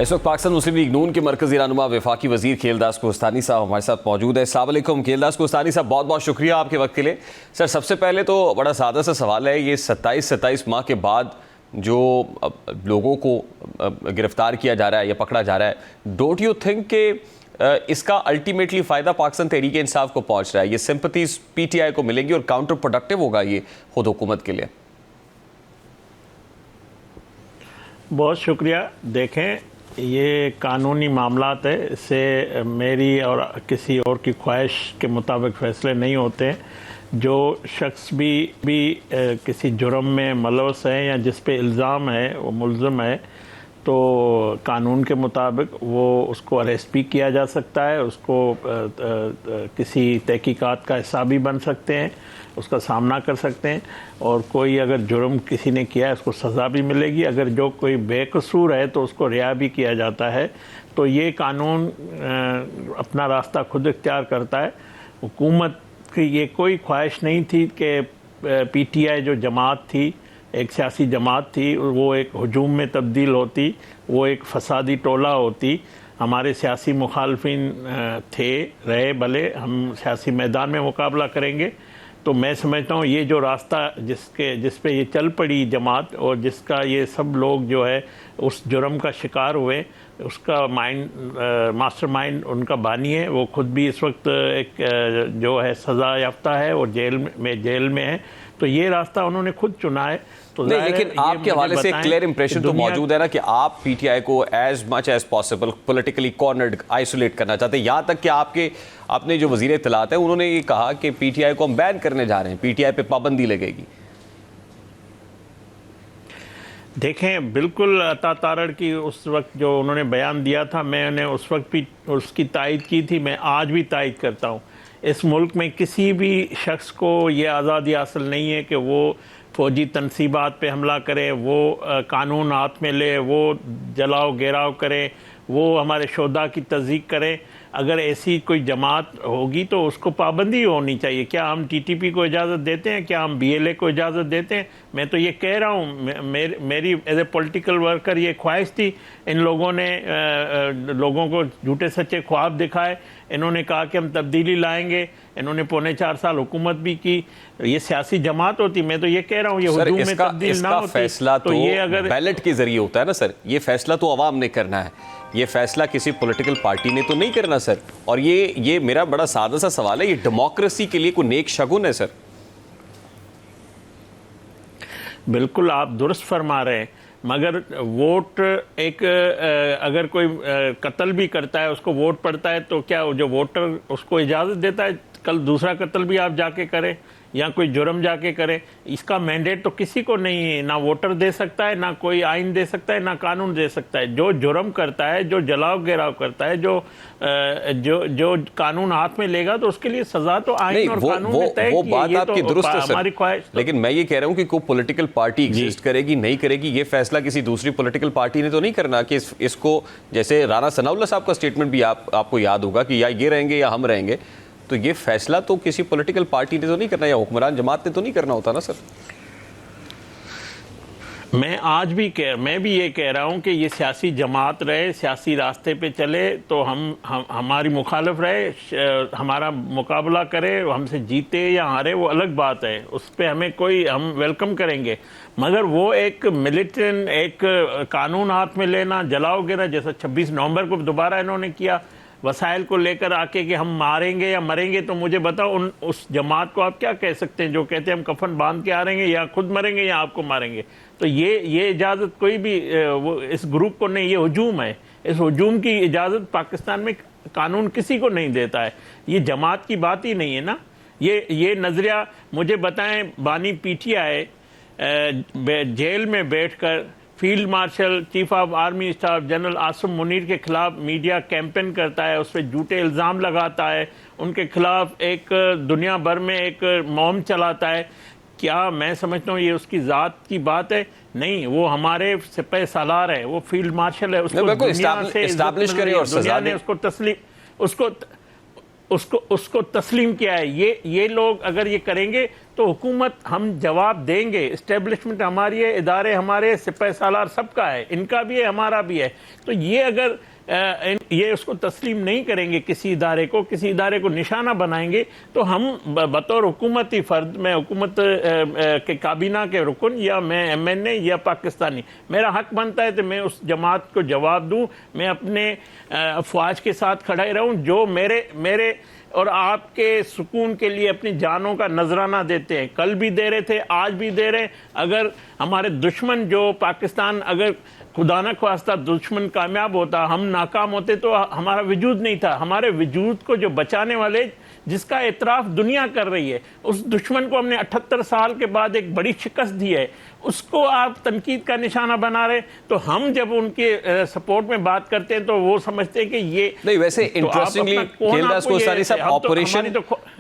اس وقت پاکستان مسلم لیگ نون کے مرکزی رہنما وفاقی وزیر کھیلداس کوہستانی صاحب ہمارے ساتھ موجود ہے۔ السلام علیکم کھیلداس کوہستانی صاحب، بہت بہت شکریہ آپ کے وقت کے لیے۔ سر سب سے پہلے تو بڑا سادہ سا سوال ہے، یہ 27 ماہ کے بعد جو لوگوں کو گرفتار کیا جا رہا ہے یا پکڑا جا رہا ہے، ڈونٹ یو تھنک کہ اس کا الٹیمیٹلی فائدہ پاکستان تحریک انصاف کو پہنچ رہا ہے؟ یہ سمپتھیز پی ٹی آئی کو ملے گی اور کاؤنٹر پروڈکٹیو ہوگا یہ خود حکومت کے لیے؟ بہت شکریہ۔ دیکھیں، یہ قانونی معاملات ہے، اس سے میری اور کسی اور کی خواہش کے مطابق فیصلے نہیں ہوتے۔ جو شخص بھی کسی جرم میں ملوث ہے یا جس پہ الزام ہے وہ ملزم ہے، تو قانون کے مطابق وہ اس کو اریسٹ بھی کیا جا سکتا ہے، اس کو کسی تحقیقات کا حصہ بھی بن سکتے ہیں، اس کا سامنا کر سکتے ہیں، اور کوئی اگر جرم کسی نے کیا ہے اس کو سزا بھی ملے گی۔ اگر جو کوئی بے قصور ہے تو اس کو رہا بھی کیا جاتا ہے۔ تو یہ قانون اپنا راستہ خود اختیار کرتا ہے۔ حکومت کی یہ کوئی خواہش نہیں تھی کہ پی ٹی آئی جو جماعت تھی، ایک سیاسی جماعت تھی، وہ ایک ہجوم میں تبدیل ہوتی، وہ ایک فسادی ٹولہ ہوتی۔ ہمارے سیاسی مخالفین رہے بھلے، ہم سیاسی میدان میں مقابلہ کریں گے۔ تو میں سمجھتا ہوں یہ جو راستہ جس پہ یہ چل پڑی جماعت، اور جس کا یہ سب لوگ جو ہے اس جرم کا شکار ہوئے، اس کا ماسٹر مائنڈ ان کا بانی ہے، وہ خود بھی اس وقت ایک جو ہے سزا یافتہ ہے اور جیل میں ہے۔ تو یہ راستہ انہوں نے خود چنا ہے۔ تو نہیں، لیکن آپ کے حوالے سے ایک کلیئر امپریشن تو موجود ہے نا کہ آپ پی ٹی آئی کو as much as possible politically کارنرڈ isolate کرنا چاہتے ہیں، یہاں تک کہ آپ نے جو وزیر اطلاعات ہے انہوں نے یہ کہا کہ پی ٹی آئی کو ہم بین کرنے جا رہے ہیں، پی ٹی آئی پہ پابندی لگے گی۔ دیکھیں، بالکل عطا تارڑ کی اس وقت جو انہوں نے بیان دیا تھا، میں نے اس وقت بھی اس کی تائید کی تھی، میں آج بھی تائید کرتا ہوں۔ اس ملک میں کسی بھی شخص کو یہ آزادی حاصل نہیں ہے کہ وہ فوجی تنصیبات پہ حملہ کرے، وہ قانون ہاتھ میں لے، وہ جلاؤ گھیراؤ کرے، وہ ہمارے شہداء کی تضحیک کرے۔ اگر ایسی کوئی جماعت ہوگی تو اس کو پابندی ہونی چاہیے۔ کیا ہم ٹی ٹی پی کو اجازت دیتے ہیں؟ کیا ہم بی ایل اے کو اجازت دیتے ہیں؟ میں تو یہ کہہ رہا ہوں، میری ایز اے پولیٹیکل ورکر یہ خواہش تھی۔ ان لوگوں نے لوگوں کو جھوٹے سچے خواب دکھائے، انہوں نے کہا کہ ہم تبدیلی لائیں گے، انہوں نے 4.25 سال حکومت بھی کی۔ یہ سیاسی جماعت ہوتی، میں تو یہ کہہ رہا ہوں، یہ ہجوم میں تبدیل نہ ہوتی۔ فیصلہ تو یہ اگر بیلٹ کے ذریعے ہوتا ہے نا سر، یہ فیصلہ تو عوام نے کرنا ہے، یہ فیصلہ کسی پولیٹیکل پارٹی نے تو نہیں کرنا سر۔ اور یہ میرا بڑا سادہ سا سوال ہے، یہ ڈیموکریسی کے لیے کوئی نیک شگن ہے سر؟ بالکل آپ درست فرما رہے ہیں، مگر ووٹ ایک اگر کوئی قتل بھی کرتا ہے، اس کو ووٹ پڑتا ہے، تو کیا جو ووٹر اس کو اجازت دیتا ہے کل دوسرا قتل بھی آپ جا کے کریں یا کوئی جرم جا کے کریں؟ اس کا مینڈیٹ تو کسی کو نہیں ہے، نہ ووٹر دے سکتا ہے، نہ کوئی آئین دے سکتا ہے، نہ قانون دے سکتا ہے۔ جو جرم کرتا ہے، جو جلاؤ گھیراؤ کرتا ہے، جو قانون ہاتھ میں لے گا تو اس کے لیے سزا تو آئین اور قانون نے طے کی ہے۔ وہ بات آپ کی درست ہے ہماری خواہش، لیکن میں یہ کہہ رہا ہوں کہ کوئی پولیٹیکل پارٹی ایگزسٹ کرے گی نہیں کرے گی، یہ فیصلہ کسی دوسری پولیٹیکل پارٹی نے تو نہیں کرنا کہ اس کو، جیسے رانا ثناء اللہ صاحب کا سٹیٹمنٹ بھی آپ کو یاد ہوگا کہ یا یہ رہیں گے یا ہم رہیں گے، تو یہ فیصلہ تو کسی پولیٹیکل پارٹی نے تو نہیں کرنا یا حکمران جماعت نے تو نہیں کرنا ہوتا نا سر۔ میں بھی یہ کہہ رہا ہوں کہ یہ سیاسی جماعت رہے، سیاسی راستے پہ چلے، تو ہماری مخالف رہے، ہمارا مقابلہ کرے، ہم سے جیتے یا ہارے وہ الگ بات ہے، اس پہ ہم ویلکم کریں گے۔ مگر وہ ایک ملیٹنٹ، ایک قانون ہاتھ میں لینا، جلاؤ گرا، جیسا 26 نومبر کو دوبارہ انہوں نے کیا، وسائل کو لے کر آ کے کہ ہم ماریں گے یا مریں گے، تو مجھے بتاؤ اس جماعت کو آپ کیا کہہ سکتے ہیں جو کہتے ہیں ہم کفن باندھ کے آ رہیں گے، یا خود مریں گے یا آپ کو ماریں گے؟ تو یہ اجازت کوئی بھی اس گروپ کو نہیں، یہ ہجوم ہے۔ اس ہجوم کی اجازت پاکستان میں قانون کسی کو نہیں دیتا ہے، یہ جماعت کی بات ہی نہیں ہے نا۔ یہ نظریہ مجھے بتائیں، بانی پی ٹی آئی جیل میں بیٹھ کر field marshal, chief of army staff general Asim Munir کے خلاف میڈیا کیمپین کرتا ہے، اس پہ جھوٹے الزام لگاتا ہے، ان کے خلاف ایک دنیا بھر میں ایک مہم چلاتا ہے، کیا میں سمجھتا ہوں یہ اس کی ذات کی بات ہے؟ نہیں، وہ ہمارے سپہ سالار ہے، وہ فیلڈ مارشل ہے، اس کو دنیا سے اسٹیبلش کرے اور دنیا نے اس کو تسلیم کیا ہے۔ یہ لوگ اگر یہ کریں گے تو حکومت ہم جواب دیں گے. اسٹیبلشمنٹ ہماری ہے, ادارے ہمارے, سپہ سالار سب کا ہے, ان کا بھی ہے, ہمارا بھی ہے. تو یہ اگر یہ اس کو تسلیم نہیں کریں گے, کسی ادارے کو نشانہ بنائیں گے, تو ہم بطور حکومتی فرد, میں حکومت کے کابینہ کے رکن یا میں ایم این اے یا پاکستانی, میرا حق بنتا ہے کہ میں اس جماعت کو جواب دوں, میں اپنے افواج کے ساتھ کھڑے رہوں جو میرے اور آپ کے سکون کے لیے اپنی جانوں کا نذرانہ دیتے ہیں. کل بھی دے رہے تھے, آج بھی دے رہے. اگر ہمارے دشمن جو پاکستان, اگر خدا نہ خواستہ دشمن کامیاب ہوتا, ہم ناکام ہوتے, تو ہمارا وجود نہیں تھا. ہمارے وجود کو جو بچانے والے, جس کا اعتراف دنیا کر رہی ہے, اس دشمن کو ہم نے 78 سال کے بعد ایک بڑی شکست دی ہے, اس کو آپ تنقید کا نشانہ بنا رہے. تو ہم جب ان کے سپورٹ میں بات کرتے ہیں تو وہ سمجھتے ہیں کہ یہ نہیں. ویسے انٹرسٹنگلی کھیلداس کوہستانی صاحب,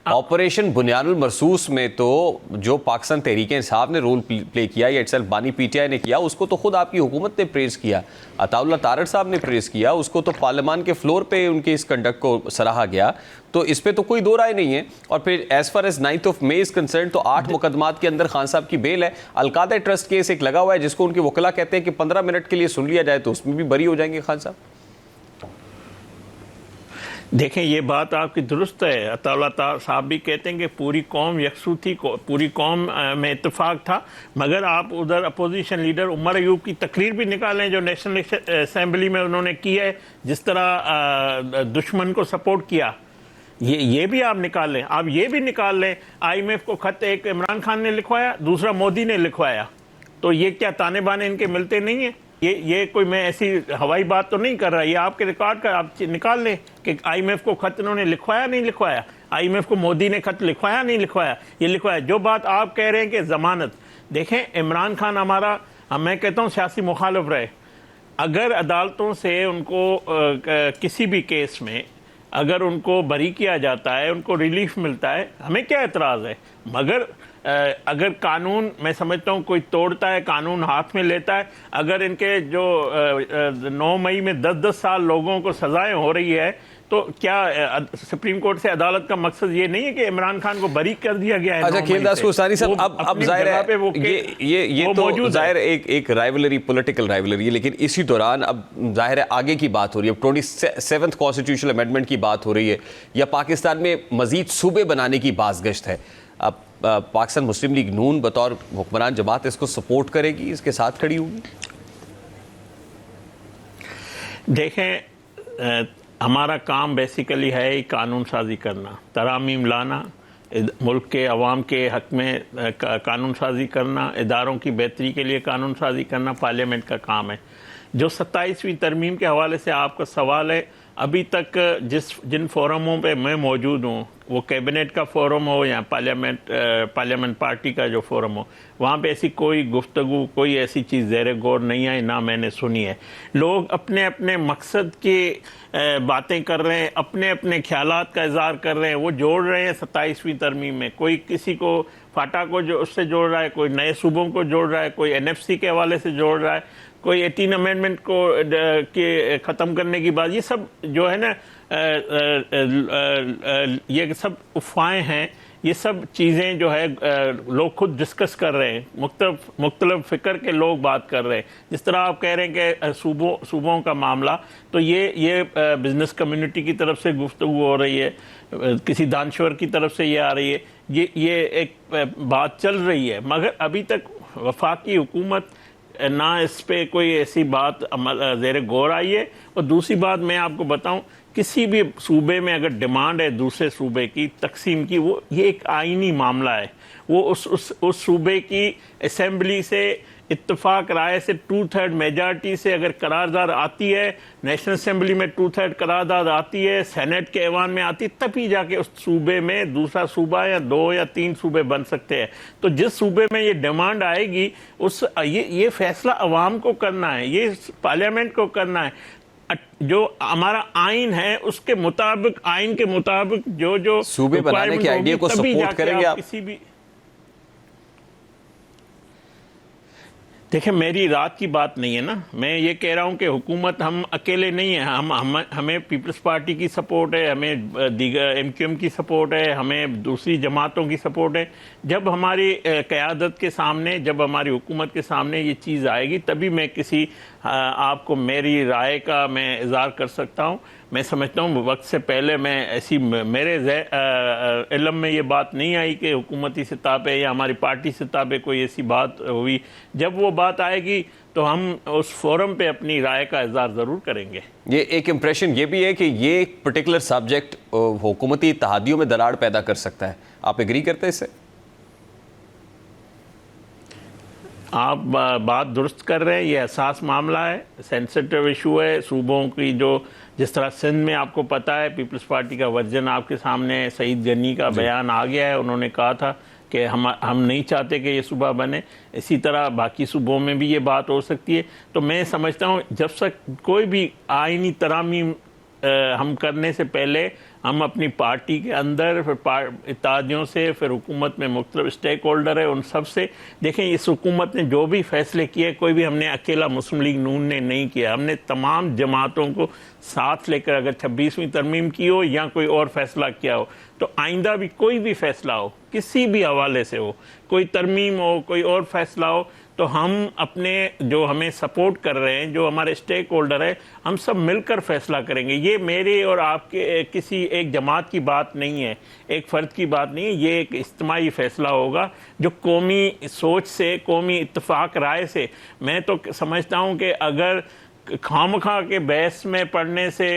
آپریشن بنیان المرصوص میں تو جو پاکستان تحریک انصاف نے رول پلے کیا, یا اٹسیلف بانی پی ٹی آئی نے کیا, اس کو تو خود آپ کی حکومت نے پریز کیا, عطا اللہ تارڑ صاحب نے پریز کیا, اس کو تو پارلیمان کے فلور پہ ان کے اس کنڈکٹ کو سراہا گیا. تو اس پہ تو کوئی دو رائے نہیں ہے. اور پھر as far as 9 May is concern, تو 8 مقدمات کے اندر خان صاحب کی بیل ہے. القادہ ٹرسٹ کیس ایک لگا ہوا ہے جس کو ان کے وکلا کہتے ہیں کہ 15 منٹ کے لیے سن لیا جائے تو اس میں بھی بری ہو جائیں گے خان صاحب. دیکھیں یہ بات آپ کی درست ہے. عطا اللہ صاحب بھی کہتے ہیں کہ پوری قوم یکسو تھی, پوری قوم میں اتفاق تھا. مگر آپ ادھر اپوزیشن لیڈر عمر ایوب کی تقریر بھی نکالیں جو نیشنل اسمبلی میں انہوں نے کی ہے, جس طرح دشمن کو سپورٹ کیا, یہ بھی آپ نکال لیں. آپ یہ بھی نکال لیں, آئی ایم ایف کو خط ایک عمران خان نے لکھوایا, دوسرا مودی نے لکھوایا. تو یہ کیا تانے بانے ان کے ملتے نہیں ہیں؟ یہ کوئی میں ایسی ہوائی بات تو نہیں کر رہا, یہ آپ کے ریکارڈ کا آپ نکال لیں کہ آئی ایم ایف کو خط انہوں نے لکھوایا نہیں لکھوایا, آئی ایم ایف کو مودی نے خط لکھوایا نہیں لکھوایا, یہ لکھوایا. جو بات آپ کہہ رہے ہیں کہ ضمانت, دیکھیں عمران خان ہمارا, میں کہتا ہوں سیاسی مخالف رہے. اگر عدالتوں سے ان کو کسی بھی کیس میں اگر ان کو بری کیا جاتا ہے, ان کو ریلیف ملتا ہے, ہمیں کیا اعتراض ہے. مگر اگر قانون, میں سمجھتا ہوں کوئی توڑتا ہے, قانون ہاتھ میں لیتا ہے, اگر ان کے جو 9 مئی میں 10 سال لوگوں کو سزائیں ہو رہی ہے, تو کیا سپریم کورٹ سے عدالت کا مقصد یہ نہیں ہے کہ عمران خان کو بری کر دیا گیا ہے؟ اچھا کھیلداس کوہستانی صاحب, اب ظاہر ہے یہ تو ظاہر ایک رائیولری, پولیٹیکل رائیولری ہے, لیکن اسی دوران اب ظاہر ہے آگے کی بات ہو رہی ہے, 27th کانسٹیٹیوشنل امینڈمنٹ کی بات ہو رہی ہے, یا پاکستان میں مزید صوبے بنانے کی بازگشت ہے. اب پاکستان مسلم لیگ نون بطور حکمران جماعت اس کو سپورٹ کرے گی, اس کے ساتھ کھڑی ہوگی؟ دیکھیں ہمارا کام بیسیکلی ہے قانون سازی کرنا, ترامیم لانا, ملک کے عوام کے حق میں قانون سازی کرنا, اداروں کی بہتری کے لیے قانون سازی کرنا پارلیمنٹ کا کام ہے. جو 27ویں ترمیم کے حوالے سے آپ کا سوال ہے, ابھی تک جن فورموں پہ میں موجود ہوں, وہ کیبنٹ کا فورم ہو یا پارلیمنٹ پارٹی کا جو فورم ہو, وہاں پہ ایسی کوئی گفتگو, کوئی ایسی چیز زیر غور نہیں آئی, نہ میں نے سنی ہے. لوگ اپنے اپنے مقصد کی باتیں کر رہے ہیں, اپنے اپنے خیالات کا اظہار کر رہے ہیں, وہ جوڑ رہے ہیں 27ویں ترمیم میں. کوئی کسی کو فاٹا کو جو اس سے جوڑ رہا ہے, کوئی نئے صوبوں کو جوڑ رہا ہے, کوئی NFC کے حوالے سے جوڑ رہا ہے, کوئی 18 امینڈمنٹ کو ختم کرنے کی بات. یہ سب جو ہے نا, یہ سب افواہیں ہیں, یہ سب چیزیں جو ہے لوگ خود ڈسکس کر رہے ہیں, مختلف فکر کے لوگ بات کر رہے ہیں. جس طرح آپ کہہ رہے ہیں کہ صوبوں کا معاملہ, تو یہ بزنس کمیونٹی کی طرف سے گفتگو ہو رہی ہے, کسی دانشور کی طرف سے یہ آ رہی ہے, یہ ایک بات چل رہی ہے. مگر ابھی تک وفاقی حکومت نہ اس پہ کوئی ایسی بات زیر غور آئی ہے. اور دوسری بات میں آپ کو بتاؤں, کسی بھی صوبے میں اگر ڈیمانڈ ہے دوسرے صوبے کی تقسیم کی, وہ یہ ایک آئینی معاملہ ہے. وہ اس صوبے کی اسمبلی سے اتفاق رائے سے 2/3 میجارٹی سے اگر قرارداد آتی ہے, نیشنل اسمبلی میں 2/3 قرارداد آتی ہے, سینٹ کے ایوان میں آتی ہے, تبھی جا کے اس صوبے میں دوسرا صوبہ یا 2 یا 3 صوبے بن سکتے ہیں. تو جس صوبے میں یہ ڈیمانڈ آئے گی, یہ فیصلہ عوام کو کرنا ہے, یہ پارلیمنٹ کو کرنا ہے. جو ہمارا آئین ہے اس کے مطابق, آئین کے مطابق جو صوبے بنانے کے آئیڈیا کو سپورٹ کریں گے آپ؟ کسی بھی دیکھیں میری رات کی بات نہیں ہے نا، میں یہ کہہ رہا ہوں کہ حکومت ہم اکیلے نہیں ہیں، ہمیں پیپلز پارٹی کی سپورٹ ہے، ہمیں دیگر ایم کیو ایم کی سپورٹ ہے، ہمیں دوسری جماعتوں کی سپورٹ ہے۔ جب ہماری قیادت کے سامنے، جب ہماری حکومت کے سامنے یہ چیز آئے گی تبھی میں کسی آپ کو میری رائے کا میں اظہار کر سکتا ہوں۔ میں سمجھتا ہوں وقت سے پہلے میں ایسی میرے علم میں یہ بات نہیں آئی کہ حکومتی سطح پہ یا ہماری پارٹی سطح پہ کوئی ایسی بات ہوئی۔ جب وہ بات آئے گی تو ہم اس فورم پہ اپنی رائے کا اظہار ضرور کریں گے۔ یہ ایک امپریشن یہ بھی ہے کہ یہ پرٹیکولر سبجیکٹ حکومتی اتحادیوں میں دراڑ پیدا کر سکتا ہے، آپ ایگری کرتے ہیں اس سے؟ آپ بات درست کر رہے ہیں، یہ حساس معاملہ ہے، سینسیٹیو ایشو ہے صوبوں کی، جو جس طرح سندھ میں آپ کو پتہ ہے پیپلز پارٹی کا ورژن آپ کے سامنے سعید غنی کا بیان آ گیا ہے، انہوں نے کہا تھا کہ ہم نہیں چاہتے کہ یہ صوبہ بنے، اسی طرح باقی صوبوں میں بھی یہ بات ہو سکتی ہے۔ تو میں سمجھتا ہوں جب تک کوئی بھی آئینی ترامیم ہم کرنے سے پہلے ہم اپنی پارٹی کے اندر، پھر اتحادیوں سے، پھر حکومت میں مختلف اسٹیک ہولڈر ہے ان سب سے دیکھیں، اس حکومت نے جو بھی فیصلے کیے کوئی بھی ہم نے اکیلا مسلم لیگ نون نے نہیں کیا، ہم نے تمام جماعتوں کو ساتھ لے کر، اگر 26ویں ترمیم کی ہو یا کوئی اور فیصلہ کیا ہو تو آئندہ بھی کوئی بھی فیصلہ ہو، کسی بھی حوالے سے ہو، کوئی ترمیم ہو، کوئی اور فیصلہ ہو، تو ہم اپنے جو ہمیں سپورٹ کر رہے ہیں، جو ہمارے اسٹیک ہولڈر ہیں، ہم سب مل کر فیصلہ کریں گے۔ یہ میرے اور آپ کے کسی ایک جماعت کی بات نہیں ہے، ایک فرد کی بات نہیں ہے، یہ ایک اجتماعی فیصلہ ہوگا جو قومی سوچ سے، قومی اتفاق رائے سے۔ میں تو سمجھتا ہوں کہ اگر خواہ کے بحث میں پڑھنے سے،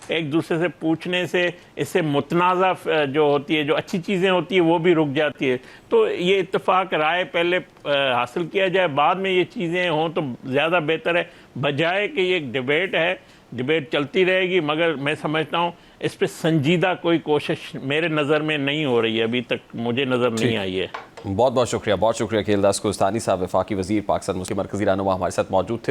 ایک دوسرے سے پوچھنے سے، اس سے متنازع جو ہوتی ہے، جو اچھی چیزیں ہوتی ہیں وہ بھی رک جاتی ہے۔ تو یہ اتفاق رائے پہلے حاصل کیا جائے، بعد میں یہ چیزیں ہوں تو زیادہ بہتر ہے، بجائے کہ یہ ایک ڈیبیٹ ہے، ڈیبیٹ چلتی رہے گی، مگر میں سمجھتا ہوں اس پہ سنجیدہ کوئی کوشش میرے نظر میں نہیں ہو رہی ہے، ابھی تک مجھے نظر نہیں آئی ہے۔ بہت بہت شکریہ، بہت شکریہ کیل داس کوہستانی صاحب، وفاقی وزیر پاکستان مسلم مرکزی رہنما ہمارے ساتھ موجود تھے۔